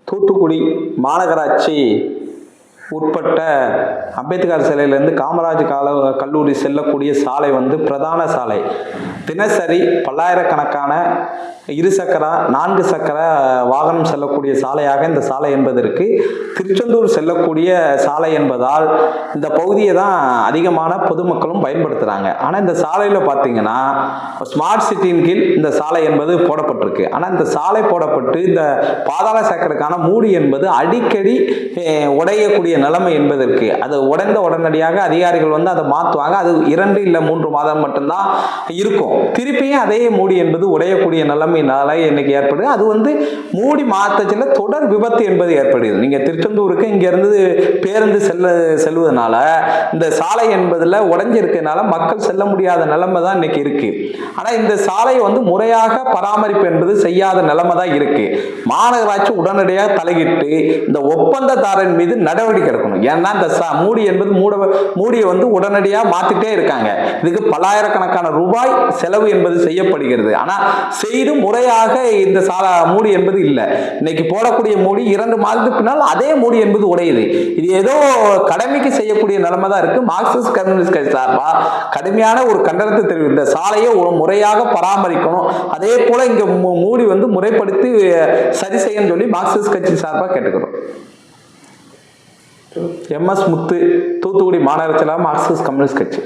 தூத்துக்குடி மாநகராட்சி உட்பட்ட அம்பேத்கர் சிலையிலேருந்து காமராஜ் கல்லூரி செல்லக்கூடிய சாலை வந்து பிரதான சாலை. தினசரி பல்லாயிரக்கணக்கான இருசக்கர 4 சக்கர வாகனம் செல்லக்கூடிய சாலையாக இந்த சாலை என்பதற்கு திருச்செந்தூர் செல்லக்கூடிய சாலை என்பதால் இந்த பகுதியை தான் அதிகமான பொதுமக்களும் பயன்படுத்துகிறாங்க. ஆனால் இந்த சாலையில் பார்த்தீங்கன்னா ஸ்மார்ட் சிட்டியின் கீழ் இந்த சாலை என்பது போடப்பட்டிருக்கு. ஆனால் இந்த சாலை போடப்பட்டு இந்த பாதாள சாக்கடைக்கான மூடி என்பது அடிக்கடி உடையக்கூடிய நிலைமை என்பதற்கு அது உடைந்த உடனடியாக அதிகாரிகள் வந்து அதை மாற்றுவாங்க. அது 2 இல்லை 3 மாதம் மட்டும்தான் இருக்கும். திருப்பியும் அதே மூடி என்பது உடையக்கூடிய நிலைமையினால இன்னைக்கு ஏற்படுது. அது வந்து மூடி மாற்றத்தில் தொடர் விபத்து என்பது ஏற்படுகிறது. நீங்கள் திருச்செந்தூருக்கு இங்கேருந்து பேருந்து செல்வதனால இந்த சாலை என்பதில் உடைஞ்சிருக்கிறதுனால மக்கள் செல்ல முடியாத நிலைமை தான் இன்னைக்கு இருக்கு. ஆனால் இந்த சாலை வந்து முறையாக பராமரிப்பு என்பது செய்யாத நிலைமை தான் இருக்கு. மாநகராட்சி உடனடியாக தலையிட்டு இந்த ஒப்பந்ததாரன் மீது நடவடிக்கை எடுக்கணும். ஏன்னா இந்த மூடி என்பது மூடியை வந்து உடனடியாக மாத்திட்டே இருக்காங்க. இதுக்கு பல்லாயிரக்கணக்கான ரூபாய் செலவு என்பது செய்யப்படுகிறது. ஆனால் செய்து முறையாக இந்த மூடி என்பது இல்லை. இன்னைக்கு போடக்கூடிய மூடி 2 மாதத்துக்கு பின்னால் அதே மூடி என்பது உடையுது. இது ஏதோ கடமைக்கு செய்யக்கூடிய நிலைமை தான் இருக்கு. மார்க்சிஸ்ட் கம்யூனிஸ்ட் கட்சி சார்பா கடுமையான ஒரு கண்டனத்தை தெரிவித்து இந்த சாலையை முறையாக பராமரிக்கணும். அதே போல இங்க மூடி வந்து முறைப்படுத்தி சரி செய்யணும்னு சொல்லி மார்க்சிஸ்ட் கட்சி சார்பா கேட்டுக்கிறோம். MS முத்து, தூத்துக்குடி மாநகராட்சி மார்க்சிஸ்ட் கம்யூனிஸ்ட் கட்சி.